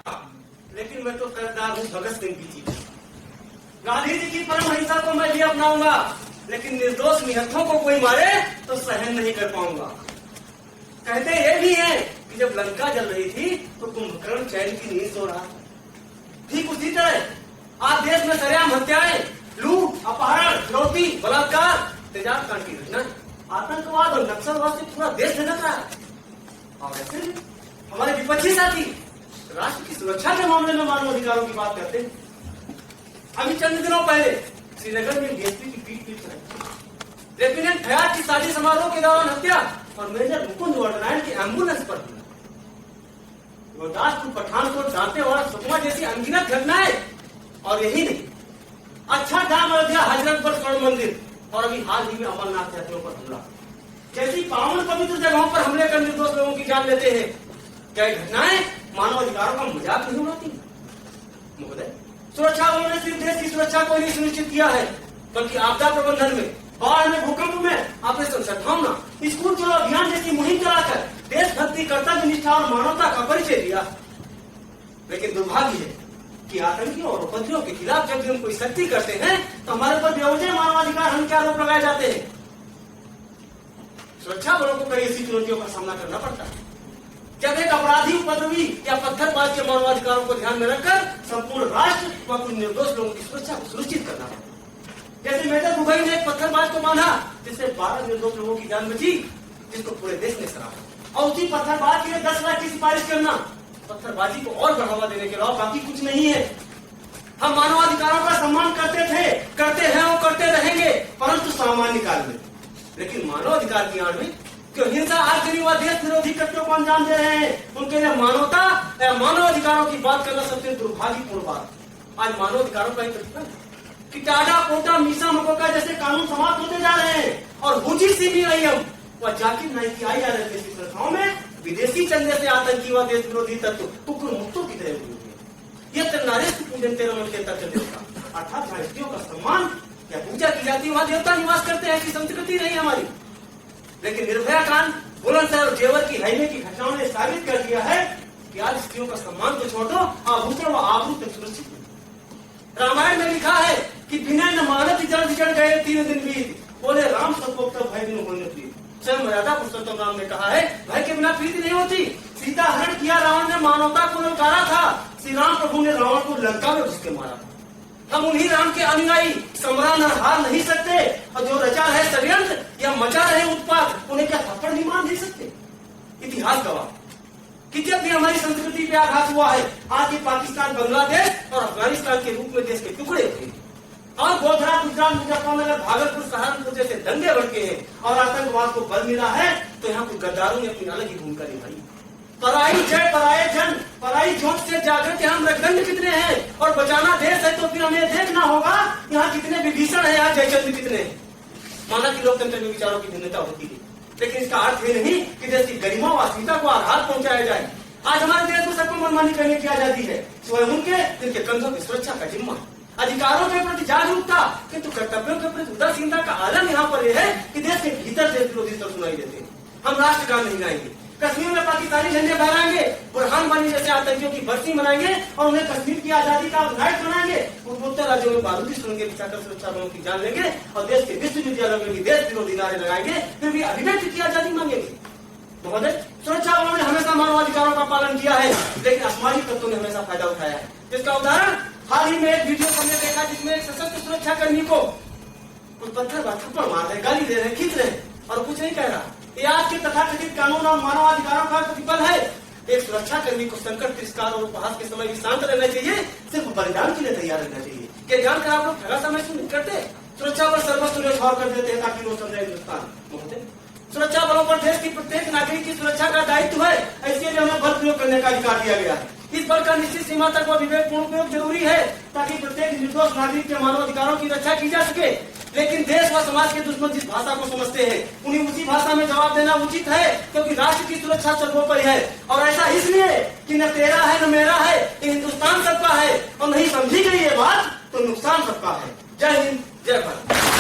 लेकिन मैं तो कर्जदार हूँ भगत सिंह की चीज। गांधी जी की परम अहिंसा को मैं भी अपनाऊंगा, लेकिन निर्दोष निहत्थों को कोई मारे तो सहन नहीं कर पाऊंगा। कहते ये भी है कि जब लंका जल रही थी तो कुंभकर्ण चैन की नींद सो रहा। ठीक उसी तरह आज देश में सरेआम हत्याएं, लूट, अपहरण, फिरौती, बलात्कार, तेजाब कांड की घटना, आतंकवाद और नक्सलवाद से पूरा देश झटक रहा है। और ऐसे हमारे विपक्षी साथी राष्ट्र की सुरक्षा के मामले में मानव अधिकारों की बात करते हैं। अभी चंद दिनों पहले श्रीनगर में डीएसपी की पीट रही, लेफ्टिनेंट फयाज की शादी समारोह के दौरान हत्या और मेजर मुकुंद वर्धनायन की एम्बुलेंस पर गुरदासपुर, पठानकोट, दांतेवाड़ा, सुकमा जैसी अनगिनत घटनाएं। और यही नहीं, अच्छा धाम अयोध्या, हजरतगढ़ स्वर्ण मंदिर और अभी हाल ही में अमरनाथ यात्रियों पर हमला जैसी पावन पवित्र जगहों पर हमले कर निर्दोष लोगों की जान लेते हैं। क्या ये घटनाएं मानव अधिकारों का मजाक नहीं उड़ाती? महोदय, सुरक्षा बलों ने सिर्फ देश की सुरक्षा को नहीं सुनिश्चित किया है, बल्कि आपदा प्रबंधन में, बाढ़ में, भूकंप में ऑपरेशन सद्भावना, स्कूल चलो अभियान जैसी मुहिम चलाकर देशभक्ति, कर्तव्य निष्ठा और मानवता का परिचय दिया। लेकिन दुर्भाग्य है कि आतंकियों और उपद्रवियों के खिलाफ जब भी हम कोई सख्ती करते हैं तो हमारे पर बेवजह मानवाधिकार हनन के आरोप लगाए जाते हैं। सुरक्षा बलों को कई ऐसी चुनौतियों का सामना करना पड़ता है जब एक अपराधी, उपद्रवी या पत्थरबाज के मानवाधिकारों को ध्यान में रखकर संपूर्ण राष्ट्र व कुछ निर्दोष लोगों की सुरक्षा को सुनिश्चित करना है। जैसे मेजर बुघई ने एक पत्थरबाज को बांधा जिससे 12 निर्दोष लोगों की जान बची, जिसको पूरे देश ने सराहा। और उसी पत्थरबाज के लिए 10 लाख की सिफारिश करना पत्थरबाजी को और बढ़ावा देने के अलावा बाकी कुछ नहीं है। हम मानवाधिकारों का सम्मान करते थे, करते हैं और करते रहेंगे, परंतु सामान्य काल में। लेकिन मानवाधिकार की आड़ में क्यों हिंसा, आखिरी व देश विरोधी कृत्यों को अंजाम दे रहे हैं? उनके लिए मानवता या मानवाधिकारों की बात करना सबसे दुर्भाग्यपूर्ण बात। आज मानवाधिकारों का ही प्रतिफल कि टाडा, पोटा, मीसा, मकोका जैसे कानून समाप्त होते जा रहे हैं और हुजी सीबीआईएम व जाकिर नाइक की IRS जैसी संस्थाओं में विदेशी चंदे से आतंकी व देश विरोधी तत्व कुकुर मुक्तों की तरह हुए हैं। यह नारेश पूजन तेरह का अर्थात जहाँ स्त्रियों का सम्मान या पूजा की जाती है वहां देवता निवास करते हैं, ऐसी संस्कृति नहीं हमारी। लेकिन निर्भया कांड, बुलंदशहर और जेवर की हाईवे की घटनाओं ने साबित कर दिया है कि आज स्त्रियों का सम्मान तो छोड़ो, आभूषण व आबरू तक सुरक्षित नहीं। रामायण में लिखा है कि बिना न मानव जल जड़ गए 3 दिन बीत, बोले राम संभोग तब भय दिन होने प्रीत। स्वयं मर्यादा पुरुषोत्तम राम ने कहा है भय के बिना प्रीति नहीं होती। सीता हरण किया रावण ने, मानवता को ललकारा था। श्री राम प्रभु ने रावण को लंका में घुस के मारा था। हम उन्हीं राम के अनुयायी, सम्रान हार नहीं सकते, और जो रचा है षड्यंत्र या मचा रहे उत्पात उन्हें क्या थप्पड़ नहीं मार दे सकते? इतिहास गवाह कि जब भी हमारी संस्कृति पे आघात हुआ है, आज ये पाकिस्तान, बांग्लादेश और अफगानिस्तान के रूप में देश के टुकड़े हुए और गोधरा, गुजरात, मुजफ्फरनगर, भागलपुर, सहारनपुर जैसे दंगे भड़के हैं और आतंकवाद को बल मिला है, तो यहाँ कुछ गद्दारों ने अपनी अलग ही भूमिका निभाई। पराई जड़, पराये जन, पराई जोत से जागृत हम रखदंड कितने हैं और बचाना देश है तो फिर हमें देखना होगा यहाँ कितने विभीषण है, यहाँ जयचंद्र कितने हैं। माना कि लोकतंत्र में विचारों की भिन्नता होती है, लेकिन इसका अर्थ ये नहीं कि देश की गरिमा व अस्मिता को आघात पहुंचाया जाए। आज हमारे देश में सबको मनमानी करने की आजादी है, स्वयं उनके जिनके कंधों की सुरक्षा का जिम्मा। अधिकारों के प्रति जागरूकता, किंतु कर्तव्यों के प्रति उदासीनता का आलम यहाँ पर यह है कि देश के भीतर देश विरोधी स्वर सुनाई देते हैं। हम राष्ट्रगान नहीं गाएंगे, कश्मीर में पाकिस्तानी झंडे फहराएंगे, बुरहान वानी जैसे आतंकियों की बरसी मनाएंगे और उन्हें कश्मीर की आजादी का नायक बनाएंगे। पूर्वोत्तर राज्यों में बारूदी सुरंगें बिछाकर सुरक्षा बलों की जान लेंगे और देश के विश्वविद्यालयों में भी देश विरोधी नारे लगाएंगे, फिर भी अभिव्यक्ति की आजादी मांगेंगे। महोदय, सुरक्षा बलों ने हमेशा मानवाधिकारों का पालन किया है, लेकिन असामाजिक तत्वों ने हमेशा फायदा उठाया है। इसका उदाहरण हाल ही में एक वीडियो हमने देखा जिसमें एक सशस्त्र सुरक्षा कर्मी को कुछ पत्थर थप्पड़ मार रहे, गाली दे रहे, खींच रहे और कुछ नहीं कह रहा। ये आज के तथाकथित कानून और मानवाधिकारों का प्रतिफल है। एक सुरक्षा कर्मी को संकट, तिरस्कार और उपहास के समय भी शांत रहना चाहिए, सिर्फ बलिदान के लिए तैयार रहना चाहिए। क्या ध्यान कर आप लोग ठगा समय नहीं करते? सुरक्षा बल सर्वस्व न्यौछावर कर देते हैं ताकि लोग समझे हिंदुस्तान। महोदय, सुरक्षा बलों पर देश की प्रत्येक नागरिक की सुरक्षा का दायित्व है, इसके लिए हमें बल प्रयोग करने का अधिकार दिया गया है। इस बल का निश्चित सीमा तक व विवेकपूर्ण उपयोग जरूरी है ताकि प्रत्येक निर्दोष नागरिक के मानवाधिकारों की रक्षा की जा सके। लेकिन देश व समाज के दुश्मन जिस भाषा को समझते हैं उन्हें उसी भाषा में जवाब देना उचित है, क्योंकि राष्ट्र की सुरक्षा सर्वोपरि है। और ऐसा इसलिए कि न तेरा है न मेरा है, ये हिंदुस्तान सबका है, और नहीं समझी गई ये बात तो नुकसान सबका है। जय हिंद, जय भारत।